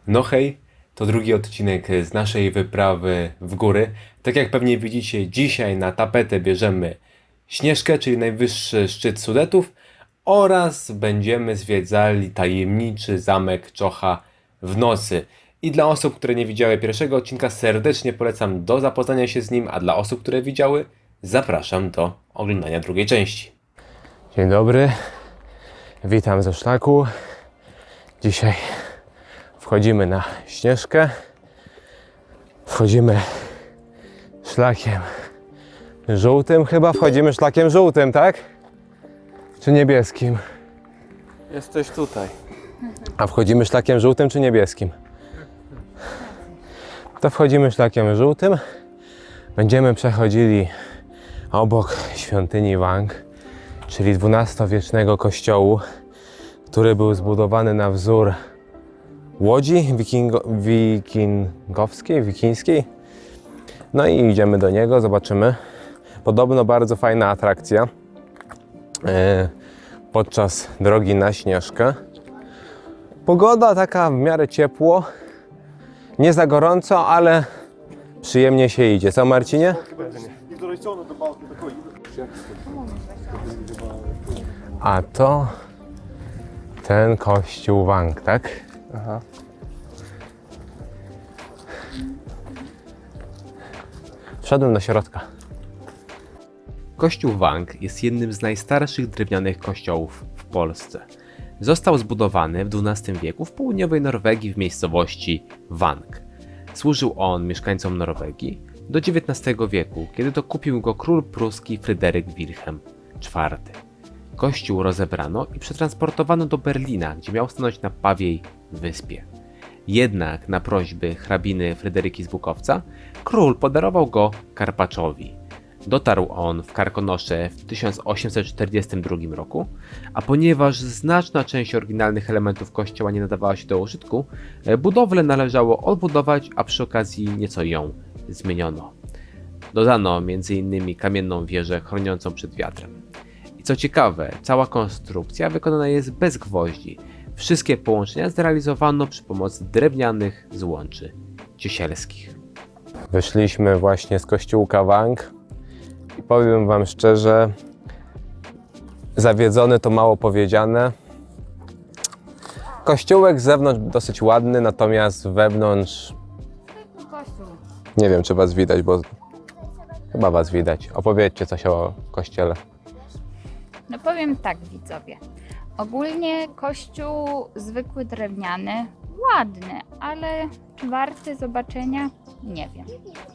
No hej, to drugi odcinek z naszej wyprawy w góry. Tak jak pewnie widzicie, dzisiaj na tapetę bierzemy Śnieżkę, czyli najwyższy szczyt Sudetów, oraz będziemy zwiedzali tajemniczy zamek Czocha w nocy. I dla osób, które nie widziały pierwszego odcinka, serdecznie polecam do zapoznania się z nim, a dla osób, które widziały, zapraszam do oglądania drugiej części. Dzień dobry, witam ze szlaku. Dzisiaj wchodzimy na Śnieżkę. Wchodzimy szlakiem żółtym chyba. Wchodzimy szlakiem żółtym, tak? Czy niebieskim? Jesteś tutaj. A wchodzimy szlakiem żółtym czy niebieskim? To wchodzimy szlakiem żółtym. Będziemy przechodzili obok świątyni Wang, czyli XII-wiecznego kościołu, który był zbudowany na wzór łodzi wikińskiej. No i idziemy do niego, zobaczymy. Podobno bardzo fajna atrakcja podczas drogi na Śnieżkę. Pogoda taka w miarę ciepło, nie za gorąco, ale przyjemnie się idzie. Co, Marcinie? A to ten kościół Wang, tak? Aha. Wszedłem do środka. Kościół Wang jest jednym z najstarszych drewnianych kościołów w Polsce. Został zbudowany w XII wieku w południowej Norwegii w miejscowości Vang. Służył on mieszkańcom Norwegii do XIX wieku, kiedy to kupił go król pruski Fryderyk Wilhelm IV. Kościół rozebrano i przetransportowano do Berlina, gdzie miał stanąć na Pawiej Wyspie. Jednak na prośby hrabiny Fryderyki z Bukowca król podarował go Karpaczowi. Dotarł on w Karkonosze w 1842 roku, a ponieważ znaczna część oryginalnych elementów kościoła nie nadawała się do użytku, budowlę należało odbudować, a przy okazji nieco ją zmieniono. Dodano m.in. kamienną wieżę chroniącą przed wiatrem. I co ciekawe, cała konstrukcja wykonana jest bez gwoździ. Wszystkie połączenia zrealizowano przy pomocy drewnianych złączy ciesielskich. Wyszliśmy właśnie z kościółka Wang i powiem wam szczerze, zawiedzony to mało powiedziane. Kościółek z zewnątrz dosyć ładny, natomiast wewnątrz nie wiem, czy was widać, bo chyba was widać. Opowiedzcie coś o kościele. No powiem tak, widzowie. Ogólnie kościół zwykły drewniany, ładny, ale czy warty zobaczenia? Nie wiem.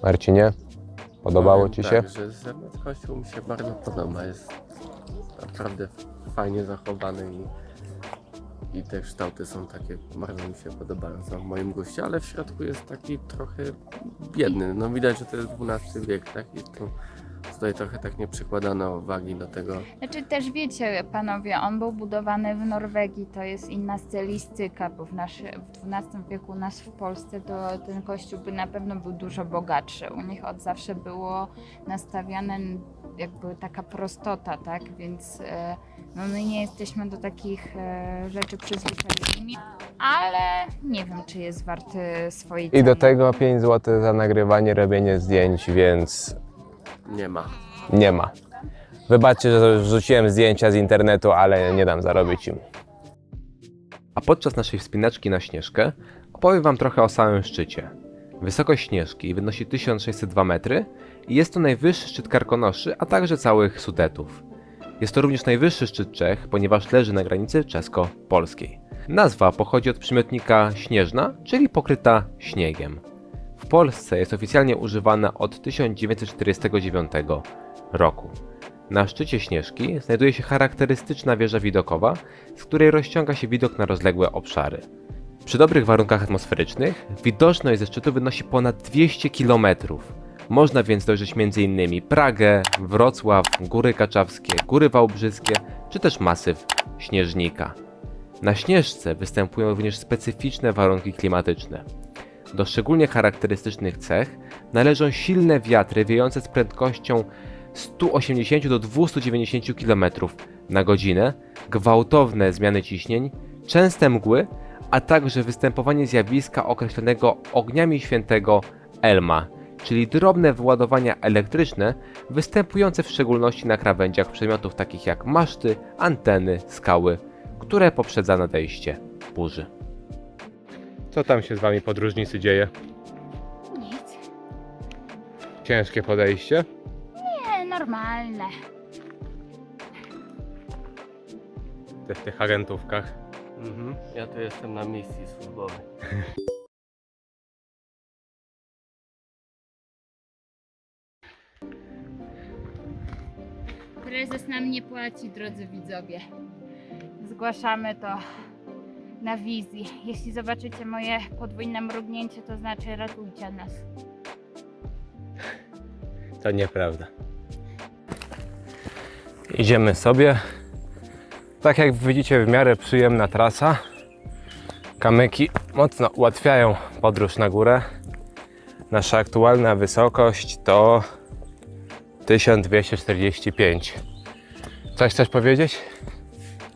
Marcinie, podobało Powiem ci się? Tak, że z zewnątrz kościół mi się bardzo podoba. Jest naprawdę fajnie zachowany i te kształty są takie, bardzo mi się podobają, są w moim guście, ale w środku jest taki trochę biedny. No widać, że to jest XII wiek, tak? I tu tutaj trochę tak nie przykładano wagi do tego. Znaczy też wiecie, panowie, on był budowany w Norwegii, to jest inna stylistyka, bo w XII wieku u nas w Polsce to ten kościół by na pewno był dużo bogatszy. U nich od zawsze było nastawiane jakby taka prostota, tak? Więc no my nie jesteśmy do takich rzeczy przyzwyczajeni, ale nie wiem, czy jest warty swojej I ceny. do tego 5 zł za nagrywanie, robienie zdjęć, więc Nie ma. nie ma. Wybaczcie, że wrzuciłem zdjęcia z internetu, ale nie dam zarobić im. A podczas naszej wspinaczki na Śnieżkę opowiem wam trochę o samym szczycie. Wysokość Śnieżki wynosi 1602 metry i jest to najwyższy szczyt Karkonoszy, a także całych Sudetów. Jest to również najwyższy szczyt Czech, ponieważ leży na granicy czesko-polskiej. Nazwa pochodzi od przymiotnika śnieżna, czyli pokryta śniegiem. W Polsce jest oficjalnie używana od 1949 roku. Na szczycie Śnieżki znajduje się charakterystyczna wieża widokowa, z której rozciąga się widok na rozległe obszary. Przy dobrych warunkach atmosferycznych widoczność ze szczytu wynosi ponad 200 km. Można więc dojrzeć m.in. Pragę, Wrocław, Góry Kaczawskie, Góry Wałbrzyskie czy też masyw Śnieżnika. Na Śnieżce występują również specyficzne warunki klimatyczne. Do szczególnie charakterystycznych cech należą silne wiatry wiejące z prędkością 180 do 290 km na godzinę, gwałtowne zmiany ciśnień, częste mgły, a także występowanie zjawiska określonego ogniami świętego Elma, czyli drobne wyładowania elektryczne występujące w szczególności na krawędziach przedmiotów takich jak maszty, anteny, skały, które poprzedza nadejście burzy. Co tam się z wami podróżnicy dzieje? Nic. Ciężkie podejście? Nie, normalne. Te w tych agentówkach. Ja tu jestem na misji służbowej. Prezes nam nie płaci, drodzy widzowie. Zgłaszamy to na wizji. Jeśli zobaczycie moje podwójne mrugnięcie, to znaczy ratujcie nas. To nieprawda. Idziemy sobie. Tak jak widzicie, w miarę przyjemna trasa. Kamyki mocno ułatwiają podróż na górę. Nasza aktualna wysokość to 1245. Coś chcesz powiedzieć?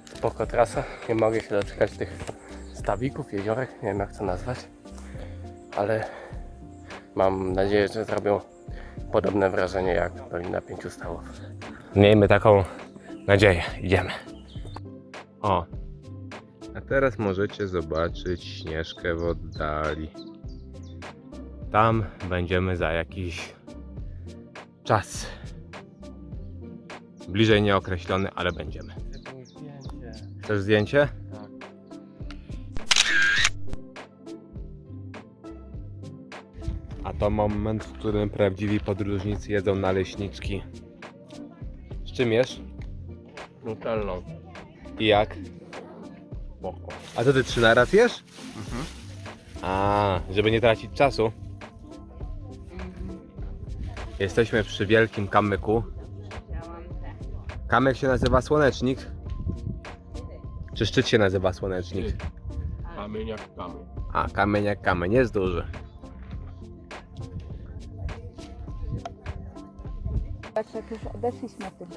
Spoko trasa, nie mogę się doczekać tych stawików, jeziorek, nie wiem jak to nazwać. Ale mam nadzieję, że zrobią podobne wrażenie jak Dolina Pięciu Stawów. Miejmy taką nadzieję. Idziemy. O, a teraz możecie zobaczyć Śnieżkę w oddali. Tam będziemy za jakiś czas. Bliżej nieokreślony, ale będziemy. Chcesz zdjęcie? Tak. A to moment, w którym prawdziwi podróżnicy jedzą naleśniczki. Z czym jesz? Nutelną. I jak? A to ty 3 naraz jesz? A, żeby nie tracić czasu. Jesteśmy przy wielkim kamyku. Kamyk się nazywa Słonecznik. Czy szczyt się nazywa Słonecznik? Kamień jak kamień. A, kamień jak kamień, jest duży.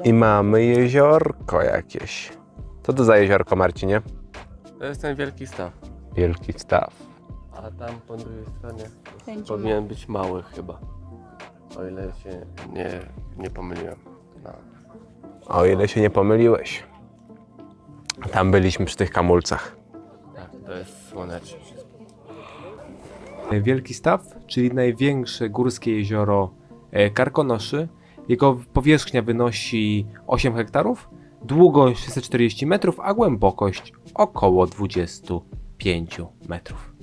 I mamy jeziorko jakieś. Co to za jeziorko, Marcinie? To jest ten wielki staw. Wielki Staw. A tam po drugiej stronie Sędzimy. powinien być mały chyba. O ile się nie pomyliłem. No. O ile się nie pomyliłeś. Tam byliśmy przy tych kamulcach. Tak, to jest Słonecznik. Wielki Staw, czyli największe górskie jezioro Karkonoszy. Jego powierzchnia wynosi 8 hektarów, długość 640 metrów, a głębokość około 25 metrów.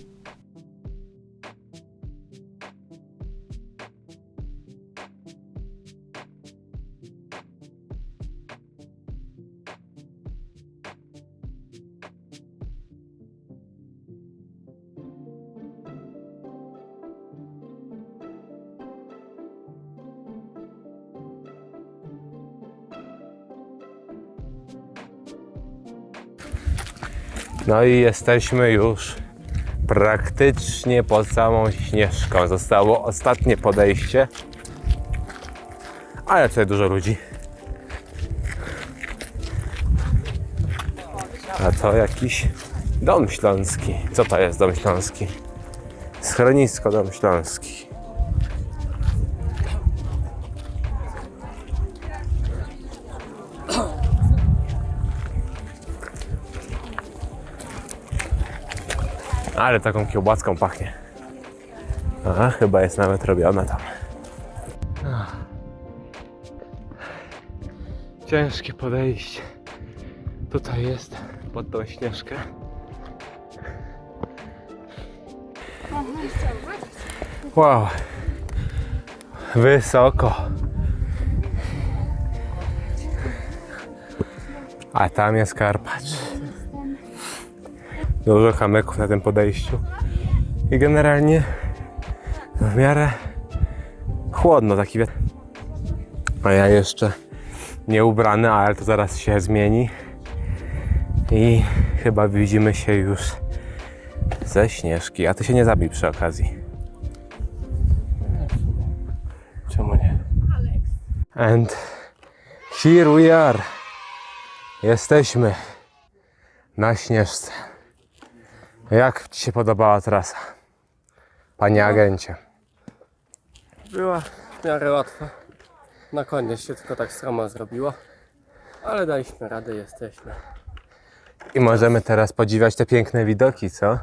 No i jesteśmy już praktycznie pod samą Śnieżką. Zostało ostatnie podejście. Ale tutaj dużo ludzi. A to jakiś Dom Śląski. Co to jest Dom Śląski? Schronisko Dom Śląski. Ale taką kiełbaską pachnie. A, chyba jest nawet robiona tam. Ciężkie podejście. Tutaj jest pod tą Śnieżkę. Wow. Wysoko. A tam jest Karpacz. Dużo kamyków na tym podejściu. I generalnie w miarę chłodno, taki wiatr. A ja jeszcze nie ubrany, ale to zaraz się zmieni. I chyba widzimy się już ze Śnieżki. A ty się nie zabij przy okazji. Czemu nie? And here we are. Jesteśmy na Śnieżce. Jak Ci się podobała trasa? Panie agencie. Była w miarę łatwa. Na koniec się tylko tak stromo zrobiło. Ale daliśmy radę, jesteśmy. I możemy teraz podziwiać te piękne widoki, co?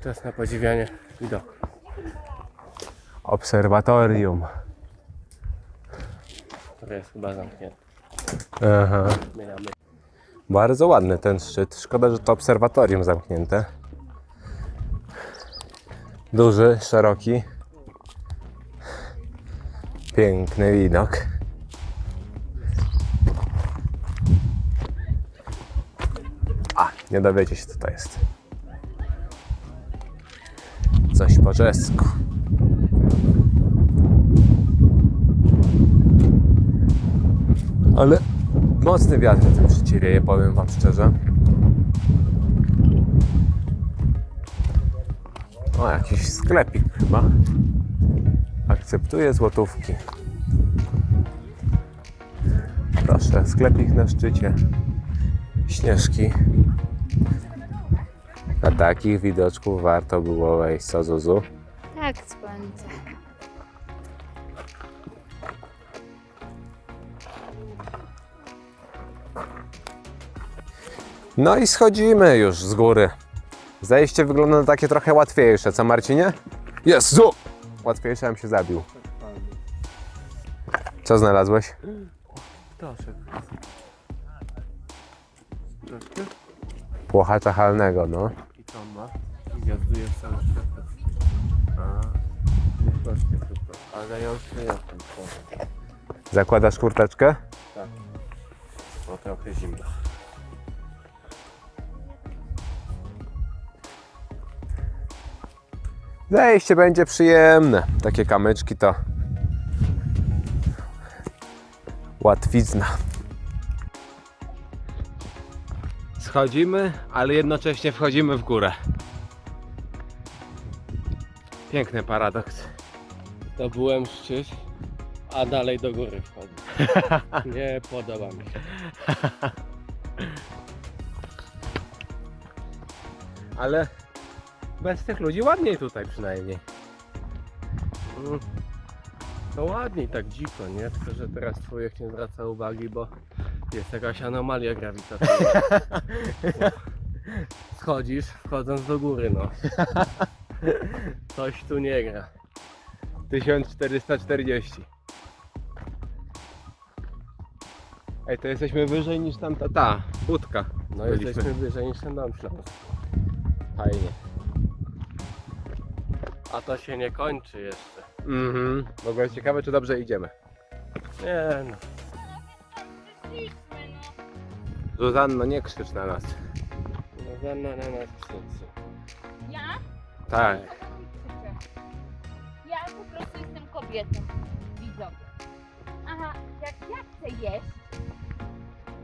Czas na podziwianie widoku. Obserwatorium. Które jest chyba zamknięte. Aha. Zmieniamy. Bardzo ładny ten szczyt. Szkoda, że to obserwatorium zamknięte. Duży, szeroki. Piękny widok. A, nie dowiecie się, co to jest. Coś po czesku. Ale mocny wiatr w tym szczycie wieje, powiem wam szczerze. O, jakiś sklepik chyba. Akceptuję złotówki. Proszę, sklepik na szczycie. Śnieżki. Na takich widoczków warto było wejść, co Zuzu? Tak, słońce. No i schodzimy już z góry. Zejście wygląda na takie trochę łatwiejsze, co Marcinie? Jezu! Łatwiejsze bym się zabił. Co znalazłeś? Ptaszek. Płochatza halnego, no. I co on ma? Gwiazduje w cały świat. A, nie goście tylko. Ale ja już nie jestem. Zakładasz kurteczkę? Bo trochę zimno. Zejście będzie przyjemne. Takie kamyczki to łatwizna. Schodzimy, ale jednocześnie wchodzimy w górę. Piękny paradoks. To byłem szczyt, a dalej do góry wchodzi. Nie podoba mi się. Ale bez tych ludzi ładniej tutaj przynajmniej. No ładniej, tak dziko, nie? Tylko, że teraz człowiek nie zwraca uwagi, bo jest jakaś anomalia grawitacyjna. Schodzisz, wchodząc do góry, no. Coś tu nie gra. 1440. Ej, to jesteśmy wyżej niż tamta ta łódka. No Byliśmy. jesteśmy wyżej niż ten dom śląski. Fajnie. A to się nie kończy jeszcze. W ogóle ciekawe, czy dobrze idziemy. Nie no. Zuzanno, nie krzycz na nas. No Zanna na nas krzyczy. Ja? Tak. Ja po prostu jestem kobietą, widzowie. Aha, jak ja chcę jeść,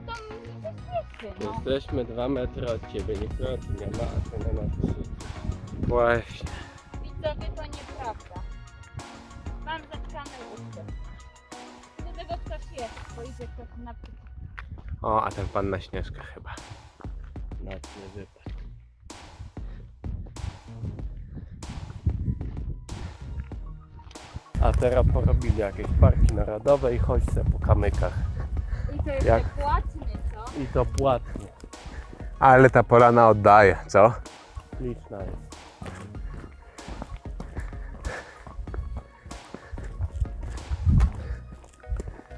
to mi się śmieszy, no. Jesteśmy 2 metry od ciebie, nikogo tu nie ma, a ty na nas krzyczy. Właśnie. Widzowie, to nieprawda. Mam zatkane uszy. Do tego ktoś jest, bo idzie ktoś naprzeciw. O, a ten pan na Śnieżkę chyba. Nocny wypad. A teraz porobili jakieś parki narodowe i chodź se po kamykach. I to jest Jak? płatny, co? I to płatnie. Ale ta polana oddaje, co? Liczna jest.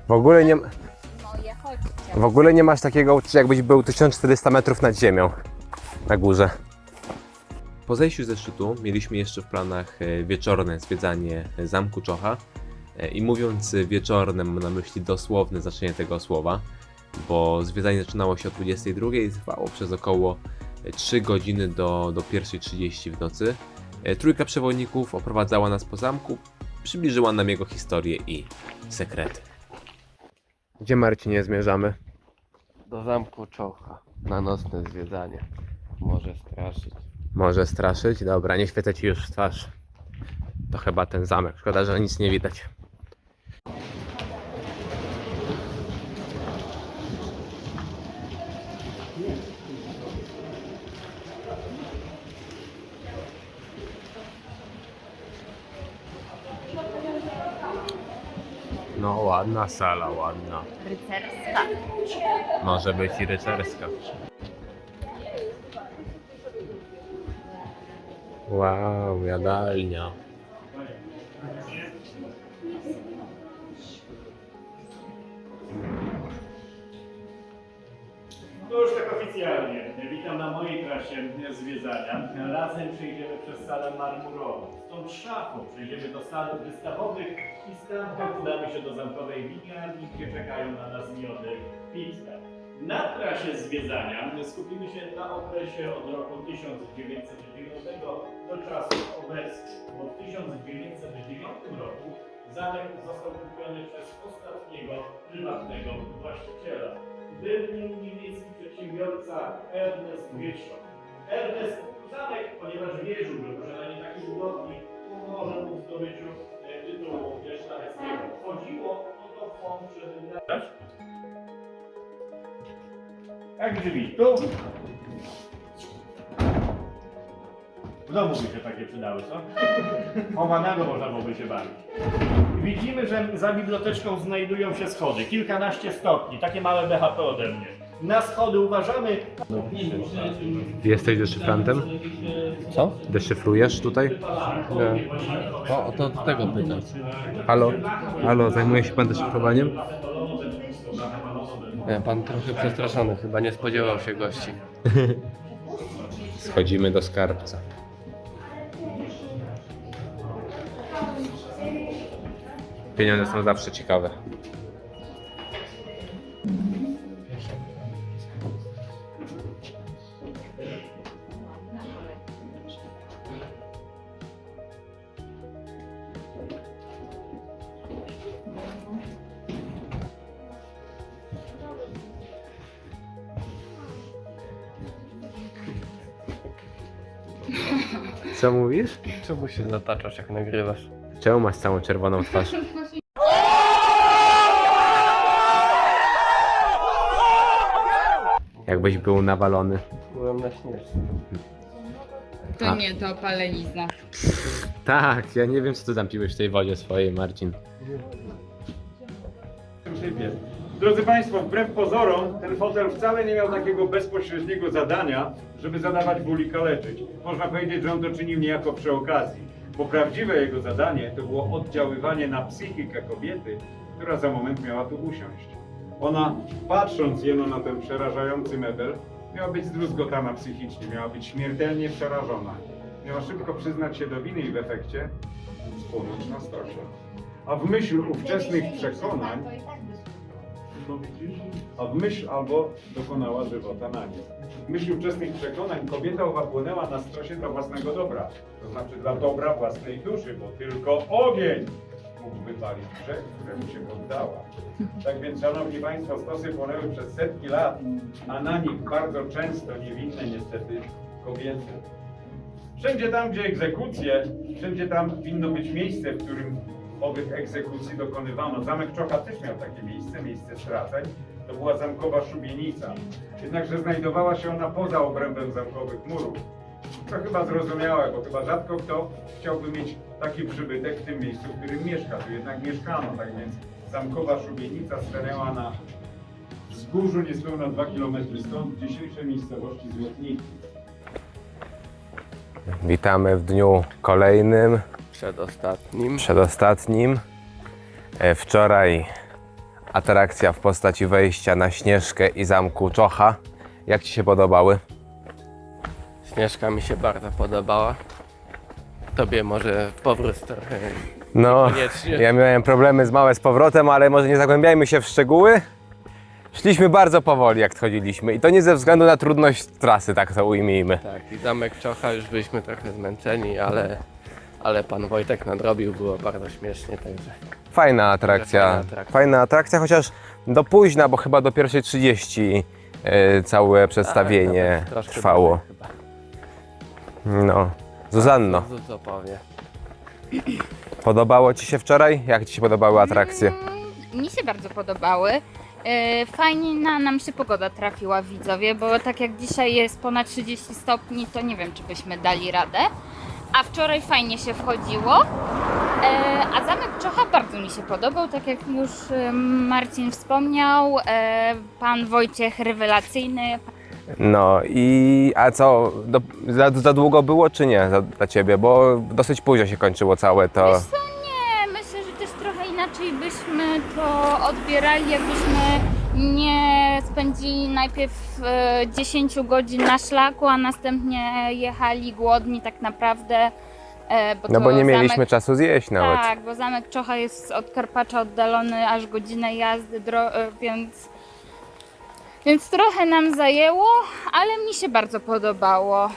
Moje, chodźcie. W ogóle nie masz takiego uczucia, jakbyś był 1400 metrów nad ziemią. Na górze. Po zejściu ze szczytu mieliśmy jeszcze w planach wieczorne zwiedzanie Zamku Czocha. I mówiąc wieczorne, mam na myśli dosłowne znaczenie tego słowa, bo zwiedzanie zaczynało się o 22 i trwało przez około 3 godziny do 1:30 w nocy. Trójka przewodników oprowadzała nas po zamku, przybliżyła nam jego historię i sekrety. Gdzie, Marcinie, zmierzamy? Do Zamku Czocha. Na nocne zwiedzanie. Może straszyć. Może straszyć? Dobra, nie świecę ci już w twarz. To chyba ten zamek. Szkoda, że nic nie widać. No ładna sala, ładna. Rycerska. Może być i rycerska. Wow, jadalnia. To już tak oficjalnie. Witam na mojej trasie zwiedzania. Razem przejdziemy przez salę marmurową. Stąd szafą przejdziemy do sal wystawowych i stamtąd udamy się do zamkowej winiarni, gdzie czekają na nas miody pitne. Na trasie zwiedzania skupimy się na okresie od roku 1909 do czasów obecnych, bo w 1909 roku zamek został kupiony przez ostatniego prywatnego właściciela. Był nim niemiecki przedsiębiorca Ernest Wieczor. Ernest zamek, ponieważ wierzył, że posiadanie takiej budowli pomoże mu w zdobyciu tytułu szlacheckiego. Chodziło o to fond przed. Jak drzwi? Tu. W domu by się takie przydały, co? Chowanego można byłoby się bawić. Widzimy, że za biblioteczką znajdują się schody. Kilkanaście stopni, takie małe BHP ode mnie. Na schody uważamy. Jesteś deszyfrantem? Co? Deszyfrujesz tutaj? Nie. O, to od tego pytam. Halo? Halo, zajmuje się pan deszyfrowaniem? Nie, pan trochę przestraszony, chyba nie spodziewał się gości. Schodzimy do skarbca. Pieniądze są zawsze ciekawe. Co mówisz? Czemu się zataczasz, jak nagrywasz? Czemu masz całą czerwoną twarz? Jakbyś był nawalony. Byłem na śnieżce. To nie, to opalenizna. Tak, ja nie wiem co ty tam piłeś w tej wodzie swojej, Marcin. Drodzy Państwo, wbrew pozorom, ten fotel wcale nie miał takiego bezpośredniego zadania, żeby zadawać ból i kaleczyć. Można powiedzieć, że on to czynił niejako przy okazji, bo prawdziwe jego zadanie to było oddziaływanie na psychikę kobiety, która za moment miała tu usiąść. Ona, patrząc jeno na ten przerażający mebel, miała być zdruzgotana psychicznie, miała być śmiertelnie przerażona. Miała szybko przyznać się do winy i w efekcie spłonąć na stosie. A w myśl ówczesnych przekonań, albo dokonała żywota na nim. W myśl ówczesnych przekonań kobieta owa płynęła na stosie dla własnego dobra, to znaczy dla dobra własnej duszy, bo tylko ogień mógł wypalić grzech, któremu się poddała. Tak więc, szanowni Państwo, stosy płonęły przez setki lat, a na nich bardzo często niewinne niestety kobiety. Wszędzie tam, gdzie egzekucje, wszędzie tam winno być miejsce, w którym owych egzekucji dokonywano. Zamek Czocha też miał takie miejsce straceń. To była zamkowa szubienica. Jednakże znajdowała się ona poza obrębem zamkowych murów. To chyba zrozumiałe, bo chyba rzadko kto chciałby mieć taki przybytek w tym miejscu, w którym mieszka. Tu jednak mieszkano, tak więc zamkowa szubienica stanęła na wzgórzu niespełna 2 km stąd, w dzisiejszej miejscowości Złotniki. Witamy w dniu kolejnym, Przedostatnim. Wczoraj atrakcja w postaci wejścia na Śnieżkę i zamku Czocha. Jak Ci się podobały? Śnieżka mi się bardzo podobała. Tobie może powrót trochę No, niekoniecznie. ja miałem problemy z powrotem, ale może nie zagłębiajmy się w szczegóły. Szliśmy bardzo powoli, jak chodziliśmy i to nie ze względu na trudność trasy, tak to ujmijmy. Tak, i zamek Czocha już byliśmy trochę zmęczeni, ale pan Wojtek nadrobił, było bardzo śmiesznie, także Fajna atrakcja, chociaż do późna, bo chyba do 1:30 całe przedstawienie tak, troszkę trwało. dłużej chyba. No, Zuzanno, Co powie? podobało Ci się wczoraj? Jak Ci się podobały atrakcje? Mi się bardzo podobały. Fajnie nam się pogoda trafiła, widzowie, bo tak jak dzisiaj jest ponad 30 stopni, to nie wiem, czy byśmy dali radę. A wczoraj fajnie się wchodziło. A zamek Czocha bardzo mi się podobał, tak jak już Marcin wspomniał. Pan Wojciech rewelacyjny. No i a co, za długo było czy nie dla ciebie? Bo dosyć późno się kończyło całe to. Wiesz co, nie, myślę, że też trochę inaczej byśmy to odbierali, jakbyśmy nie spędzili najpierw 10 godzin na szlaku, a następnie jechali głodni tak naprawdę. No bo to nie mieliśmy czasu zjeść nawet. Tak, bo zamek Czocha jest od Karpacza oddalony aż godzinę jazdy, więc trochę nam zajęło, ale mi się bardzo podobało.